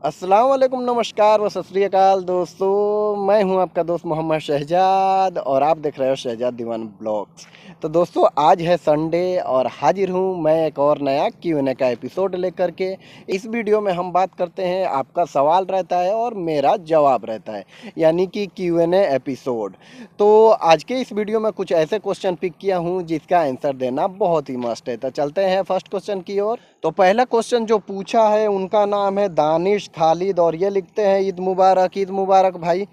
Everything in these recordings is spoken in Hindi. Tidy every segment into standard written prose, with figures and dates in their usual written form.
अस्सलाम वालेकुम, नमस्कार व सत श्री अकाल दोस्तों। मैं हूं आपका दोस्त मोहम्मद शहजाद और आप देख रहे हो शहजाद दीवान ब्लॉग्स। तो दोस्तों, आज है संडे और हाजिर हूं मैं एक और नया Q&A का एपिसोड लेकर के। इस वीडियो में हम बात करते हैं, आपका सवाल रहता है और मेरा जवाब रहता है, यानी कि Q&A एपिसोड। तो आज के इस वीडियो में कुछ ऐसे क्वेश्चन पिक किया हूं जिसका आंसर देना बहुत ही मस्ट है। तो चलते हैं फर्स्ट क्वेश्चन की ओर। तो पहला क्वेश्चन जो पूछा है उनका नाम है दानिश खालिद और ये लिखते हैं, ईद मुबारक भाई।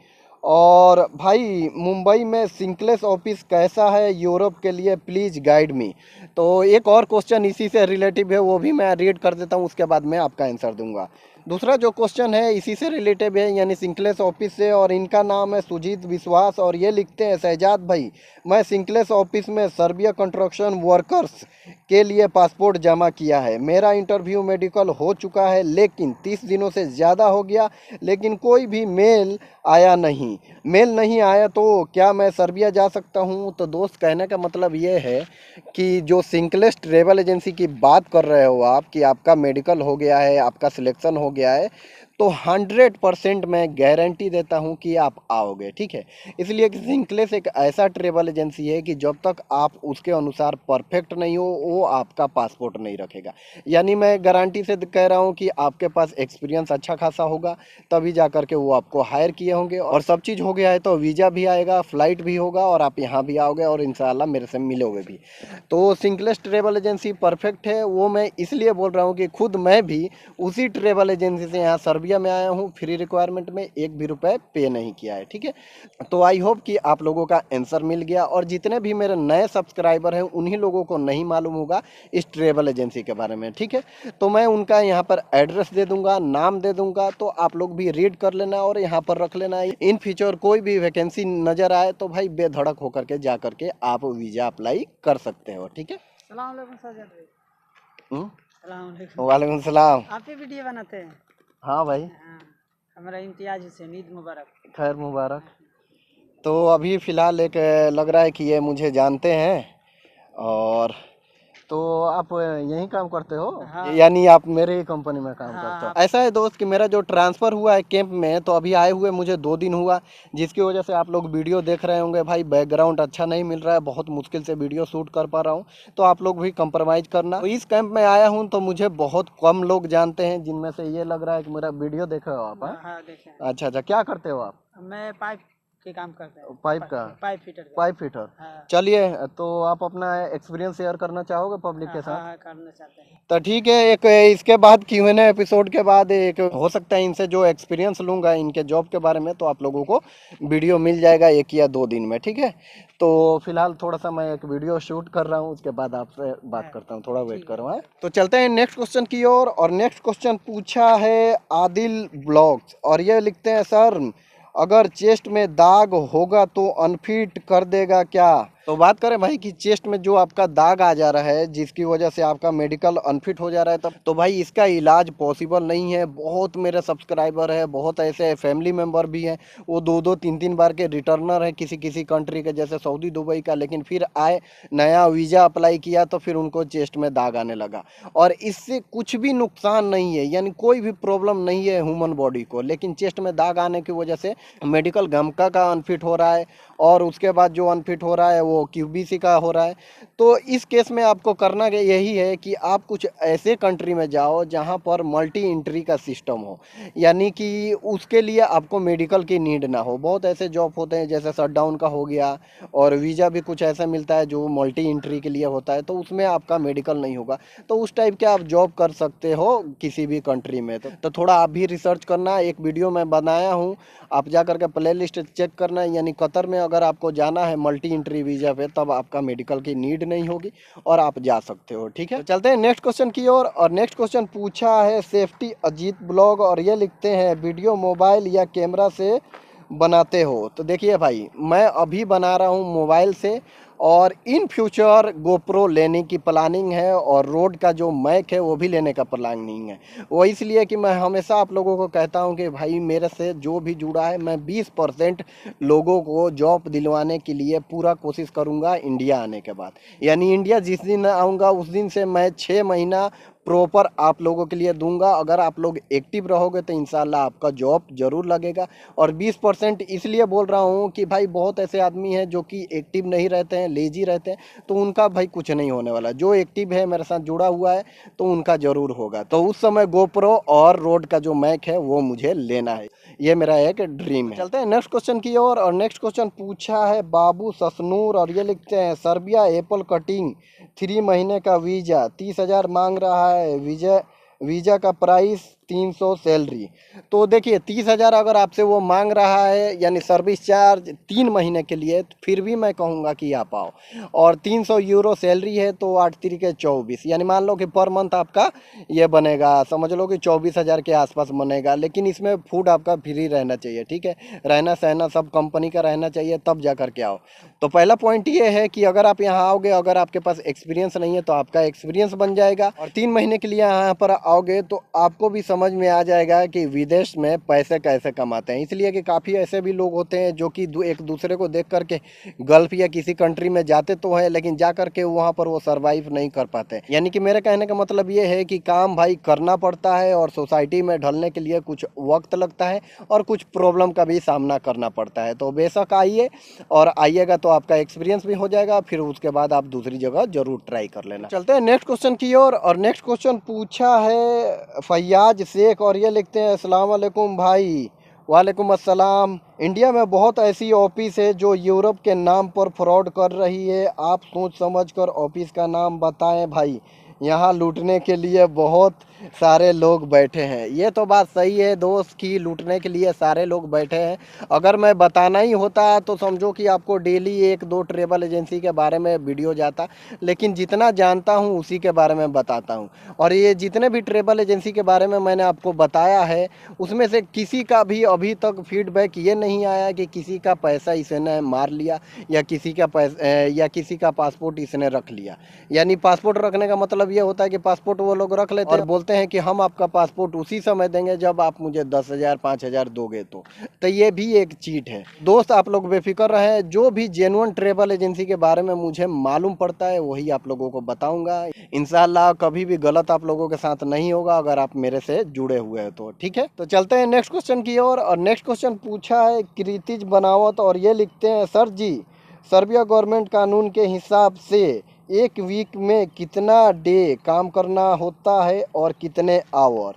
और भाई, मुंबई में सिंकलेस ऑफिस कैसा है यूरोप के लिए, प्लीज़ गाइड मी। तो एक और क्वेश्चन इसी से रिलेटिव है, वो भी मैं रीड कर देता हूँ, उसके बाद मैं आपका आंसर दूंगा। दूसरा जो क्वेश्चन है इसी से रिलेटिव है, यानी सिंकलेस ऑफिस से, और इनका नाम है सुजीत विश्वास और ये लिखते हैं, शहजाद भाई मैं सिंकलेस ऑफिस में सर्बिया कंस्ट्रक्शन वर्कर्स के लिए पासपोर्ट जमा किया है। मेरा इंटरव्यू मेडिकल हो चुका है लेकिन 30 दिनों से ज़्यादा हो गया, लेकिन कोई भी मेल नहीं आया, तो क्या मैं सर्बिया जा सकता हूँ? तो दोस्त, कहने का मतलब ये है कि जो सिंकलेस ट्रेवल एजेंसी की बात कर रहे हो आप, कि आपका मेडिकल हो गया है, आपका सिलेक्शन हो गया है, तो 100% मैं गारंटी देता हूं कि आप आओगे, ठीक है। इसलिए कि सिंकलेस एक ऐसा ट्रेवल एजेंसी है कि जब तक आप उसके अनुसार परफेक्ट नहीं हो, वो आपका पासपोर्ट नहीं रखेगा। यानी मैं गारंटी से कह रहा हूं कि आपके पास एक्सपीरियंस अच्छा खासा होगा, तभी जा करके वो आपको हायर किए होंगे, और सब चीज़ हो गया है तो वीज़ा भी आएगा, फ्लाइट भी होगा, और आप यहाँ भी आओगे और इंशाल्लाह मेरे से मिलोगे भी। तो सिंकलेस ट्रेवल एजेंसी परफेक्ट है, वो मैं इसलिए बोल रहा हूँ कि खुद मैं भी उसी ट्रेवल एजेंसी से यहाँ सर्बिया में आया हूँ, फ्री रिक्वायरमेंट में, एक भी रुपए पे नहीं किया है, ठीक है। तो आई होप कि आप लोगों का आंसर मिल गया, और जितने भी मेरे नए सब्सक्राइबर हैं उन्हीं लोगों को नहीं मालूम होगा इस ट्रेवल एजेंसी के बारे में, ठीक है। तो मैं उनका यहाँ पर एड्रेस दे दूंगा, नाम दे दूंगा, तो आप लोग भी रीड कर लेना और यहाँ पर रख लेना। इन फ्यूचर कोई भी वैकेंसी नज़र आए तो भाई बेधड़क होकर के जा करके आप वीज़ा अप्लाई कर सकते हो, ठीक है। सलाम अलैकुम साजद भाई। हम्म, सलाम अलैकुम। वालेकुम सलाम। आप ही वीडियो बनाते हैं? हाँ भाई, हाँ, हमारा इम्तियाज हुसैन, ईद मुबारक। खैर मुबारक। तो अभी फ़िलहाल एक लग रहा है कि ये मुझे जानते हैं, और तो आप यहीं काम करते हो, हाँ यानी आप मेरे ही कंपनी में काम करते हो? हाँ। ऐसा है दोस्त कि मेरा जो ट्रांसफ़र हुआ है कैंप में, तो अभी आए हुए मुझे 2 दिन हुआ, जिसकी वजह से आप लोग वीडियो देख रहे होंगे भाई, बैकग्राउंड अच्छा नहीं मिल रहा है, बहुत मुश्किल से वीडियो शूट कर पा रहा हूँ, तो आप लोग भी कंप्रोमाइज़ करना। तो इस कैंप में आया हूँ तो मुझे बहुत कम लोग जानते हैं, जिनमें से ये लग रहा है कि मेरा वीडियो देखे हो आप, हाँ? हाँ देखें। अच्छा अच्छा, क्या करते हो आप? मैं पाइप के काम करते हैं। पाइप का? पाइप फिटर का। Pipe fitter. हाँ चलिए, तो आप अपना एक्सपीरियंस शेयर करना चाहोगे पब्लिक के साथ? हाँ, करना चाहते हैं। तो ठीक है, एक इसके बाद Q&A एपिसोड के बाद एक हो सकता है इनसे जो एक्सपीरियंस लूँगा इनके जॉब के बारे में, तो आप लोगों को वीडियो मिल जाएगा 1 या 2 दिन में, ठीक है। तो फिलहाल थोड़ा सा मैं एक वीडियो शूट कर रहा हूँ, उसके बाद आपसे बात करता हूँ, थोड़ा वेट करो, हाँ। तो चलते हैं नेक्स्ट क्वेश्चन की ओर, और नेक्स्ट क्वेश्चन पूछा है आदिल ब्लॉग्स, और ये लिखते हैं, सर अगर चेस्ट में दाग होगा तो अनफिट कर देगा क्या? तो बात करें भाई कि चेस्ट में जो आपका दाग आ जा रहा है, जिसकी वजह से आपका मेडिकल अनफिट हो जा रहा है, तब तो भाई इसका इलाज पॉसिबल नहीं है। बहुत मेरे सब्सक्राइबर है, बहुत ऐसे फैमिली मेम्बर भी हैं, वो 2-2 3-3 बार के रिटर्नर हैं किसी किसी कंट्री के, जैसे सऊदी दुबई का, लेकिन फिर आए, नया वीज़ा अप्लाई किया तो फिर उनको चेस्ट में दाग आने लगा, और इससे कुछ भी नुकसान नहीं है, यानी कोई भी प्रॉब्लम नहीं है ह्यूमन बॉडी को, लेकिन चेस्ट में दाग आने की वजह से मेडिकल गमका का अनफिट हो रहा है, और उसके बाद जो अनफिट हो रहा है वो QBC का हो रहा है। तो इस केस में आपको करना यही है कि आप कुछ ऐसे कंट्री में जाओ जहां पर मल्टी एंट्री का सिस्टम हो, यानी कि उसके लिए आपको मेडिकल की नीड ना हो। बहुत ऐसे जॉब होते हैं जैसे शटडाउन का हो गया, और वीज़ा भी कुछ ऐसा मिलता है जो मल्टी एंट्री के लिए होता है, तो उसमें आपका मेडिकल नहीं होगा, तो उस टाइप के आप जॉब कर सकते हो किसी भी कंट्री में। तो थोड़ा आप भी रिसर्च करना, एक वीडियो मैं बनाया हूँ, आप जा करके प्ले लिस्ट चेक करना, यानी कतर में अगर आपको जाना है मल्टी एंट्री वीज़ा पे, तब आपका मेडिकल की नीड नहीं होगी और आप जा सकते हो, ठीक है। तो चलते हैं नेक्स्ट क्वेश्चन की ओर, और नेक्स्ट क्वेश्चन पूछा है सेफ्टी अजीत ब्लॉग, और ये लिखते हैं, वीडियो मोबाइल या कैमरा से बनाते हो? तो देखिए भाई, मैं अभी बना रहा हूँ मोबाइल से, और इन फ्यूचर गोप्रो लेने की प्लानिंग है, और रोड का जो मैक है वो भी लेने का प्लानिंग है। वो इसलिए कि मैं हमेशा आप लोगों को कहता हूं कि भाई, मेरे से जो भी जुड़ा है, मैं 20% लोगों को जॉब दिलवाने के लिए पूरा कोशिश करूंगा इंडिया आने के बाद। यानी इंडिया जिस दिन आऊँगा उस दिन से मैं 6 महीना प्रॉपर आप लोगों के लिए दूंगा। अगर आप लोग एक्टिव रहोगे तो इंशाल्लाह आपका जॉब ज़रूर लगेगा। और 20% इसलिए बोल रहा हूँ कि भाई बहुत ऐसे आदमी हैं जो कि एक्टिव नहीं रहते हैं, लेजी रहते हैं, तो उनका भाई कुछ नहीं होने वाला। जो एक्टिव है, मेरे साथ जुड़ा हुआ है, तो उनका ज़रूर होगा। तो उस समय गोप्रो और रोड का जो मैक है वो मुझे लेना है, ये मेरा एक ड्रीम है। चलते हैं नेक्स्ट क्वेश्चन की ओर। और नेक्स्ट क्वेश्चन पूछा है बाबू ससनूर, और ये लिखते हैं सर्बिया एप्पल कटिंग 3 महीने का वीज़ा 30,000 मांग रहा है। वीज़ा का प्राइस 300 सैलरी। तो देखिए 30,000 अगर आपसे वो मांग रहा है, यानी सर्विस चार्ज 3 महीने के लिए, तो फिर भी मैं कहूँगा कि आप आओ। और 300 यूरो सैलरी है, तो 8 तिरिके 24, यानी मान लो कि पर मंथ आपका ये बनेगा, समझ लो कि 24,000 के आसपास बनेगा। लेकिन इसमें फूड आपका फ्री रहना चाहिए, ठीक है, रहना सहना सब कंपनी का रहना चाहिए, तब जा करके आओ। तो पहला पॉइंट ये है कि अगर आप यहाँ आओगे, अगर आपके पास एक्सपीरियंस नहीं है तो आपका एक्सपीरियंस बन जाएगा। और 3 महीने के लिए यहाँ पर आओगे तो आपको भी समझ में आ जाएगा कि विदेश में पैसे कैसे कमाते हैं। इसलिए कि काफ़ी ऐसे भी लोग होते हैं जो कि एक दूसरे को देख करके गल्फ या किसी कंट्री में जाते तो हैं, लेकिन जा करके वहाँ पर वो सर्वाइव नहीं कर पाते। यानी कि मेरे कहने का मतलब ये है कि काम भाई करना पड़ता है, और सोसाइटी में ढलने के लिए कुछ वक्त लगता है, और कुछ प्रॉब्लम का भी सामना करना पड़ता है। तो बेशक आइए, और आइएगा तो आपका एक्सपीरियंस भी हो जाएगा, फिर उसके बाद आप दूसरी जगह जरूर ट्राई कर लेना। चलते हैं नेक्स्ट क्वेश्चन की ओर। और नेक्स्ट क्वेश्चन पूछा है फैयाज शेख, और ये लिखते हैं अस्सलाम वालेकुम भाई। वालेकुम अस्सलाम। इंडिया में बहुत ऐसी ऑफिस है जो यूरोप के नाम पर फ्रॉड कर रही है, आप सोच समझ कर ऑफिस का नाम बताएं भाई, यहाँ लूटने के लिए बहुत सारे लोग बैठे हैं। ये तो बात सही है दोस्त कि लूटने के लिए सारे लोग बैठे हैं। अगर मैं बताना ही होता तो समझो कि आपको डेली 1-2 ट्रेवल एजेंसी के बारे में वीडियो जाता, लेकिन जितना जानता हूँ उसी के बारे में बताता हूँ। और ये जितने भी ट्रेवल एजेंसी के बारे में मैंने आपको बताया है, उसमें से किसी का भी अभी तक फीडबैक ये नहीं आया कि किसी का पैसा इसने मार लिया, या किसी का या किसी का पासपोर्ट इसने रख लिया। यानी पासपोर्ट रखने का मतलब ये होता है कि पासपोर्ट वो लोग रख लेते हैं और बोलते हैं कि हम आपका पासपोर्ट उसी समय देंगे जब आप मुझे 10,000 5,000 दोगे। तो ये भी एक चीट है दोस्त। आप लोग बेफिक्र रहे, जो भी जेन्युइन ट्रेवल एजेंसी के बारे में मुझे मालूम पड़ता है वही आप लोगों को बताऊंगा। इंशाल्लाह कभी भी गलत आप लोगों के साथ नहीं होगा, अगर आप मेरे से जुड़े हुए हैं तो। ठीक है, तो चलते हैं नेक्स्ट क्वेश्चन की ओर। और नेक्स्ट क्वेश्चन पूछा है कृतिज बनावत, और ये लिखते हैं सर जी, सर्बिया गवर्नमेंट कानून के हिसाब से एक वीक में कितना डे काम करना होता है और कितने आवर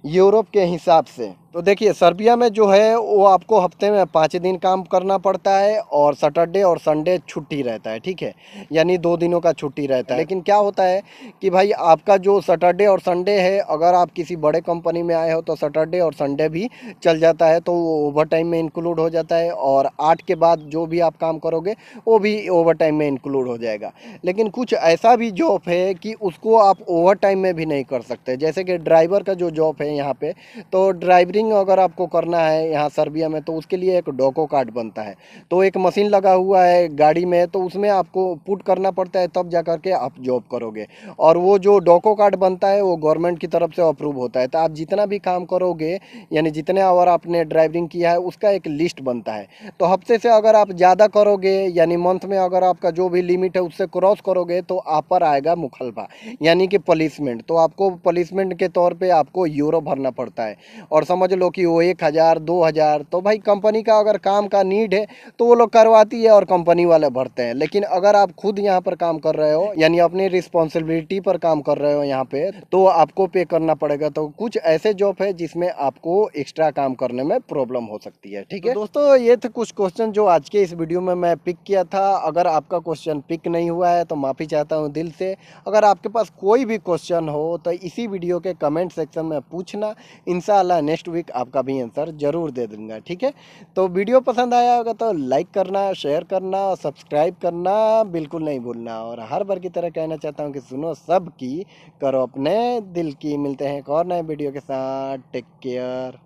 यूरोप के हिसाब से? तो देखिए सर्बिया में जो है वो आपको हफ्ते में 5 दिन काम करना पड़ता है, और सैटरडे और संडे छुट्टी रहता है। ठीक है, यानी 2 दिनों का छुट्टी रहता है। लेकिन क्या होता है कि भाई आपका जो सैटरडे और संडे है, अगर आप किसी बड़े कंपनी में आए हो तो सैटरडे और संडे भी चल जाता है, तो वो ओवर टाइम में इंक्लूड हो जाता है। और 8 के बाद जो भी आप काम करोगे वो भी ओवर टाइम में इंक्लूड हो जाएगा। लेकिन कुछ ऐसा भी जॉब है कि उसको आप ओवर टाइम में भी नहीं कर सकते, जैसे कि ड्राइवर का जो जॉब है यहाँ पे, तो ड्राइवरिंग अगर आपको करना है यहाँ सर्बिया में, तो उसके लिए एक डोको कार्ड बनता है। तो एक मशीन लगा हुआ है गाड़ी में, तो उसमें आपको पुट करना पड़ता है, तब जा करके आप जॉब करोगे। और वो जो डोको कार्ड बनता है वो गवर्नमेंट की तरफ से अप्रूव होता है। तो आप जितना भी काम करोगे, यानी जितने आवर आपने ड्राइवरिंग किया है, उसका एक लिस्ट बनता है। तो हफ्ते से अगर आप ज़्यादा करोगे, यानी मंथ में अगर आपका जो भी लिमिट है उससे क्रॉस करोगे, तो आप पर आएगा मुखलफा, यानी कि पनिशमेंट। तो आपको पनिशमेंट के तौर पे आपको यूरो भरना पड़ता है। और समझ लो कि वो 1,000 2,000, तो भाई कंपनी का अगर काम का नीड है तो वो लोग करवाती है और कंपनी वाले भरते हैं। लेकिन अगर आप खुद यहाँ पर काम कर रहे हो, यानी अपनी रिस्पॉन्सिबिलिटी पर काम कर रहे हो यहाँ पे, तो आपको पे करना पड़ेगा। तो कुछ ऐसे जॉब है जिसमें आपको एक्स्ट्रा काम करने में प्रॉब्लम हो सकती है। ठीक है, तो दोस्तों ये थे कुछ क्वेश्चन जो आज के इस वीडियो में मैं पिक किया था। अगर आपका क्वेश्चन पिक नहीं हुआ है तो माफ़ी चाहता हूँ दिल से। अगर आपके पास कोई भी क्वेश्चन हो तो इसी वीडियो के कमेंट सेक्शन में पूछना, इंशाल्लाह नेक्स्ट वीक आपका भी आंसर जरूर दे दूंगा। ठीक है, तो वीडियो पसंद आया होगा तो लाइक करना, शेयर करना और सब्सक्राइब करना बिल्कुल नहीं भूलना। और हर बार की तरह कहना चाहता हूँ कि सुनो सब की, करो अपने दिल की। मिलते हैं एक और नए वीडियो के साथ। Take care.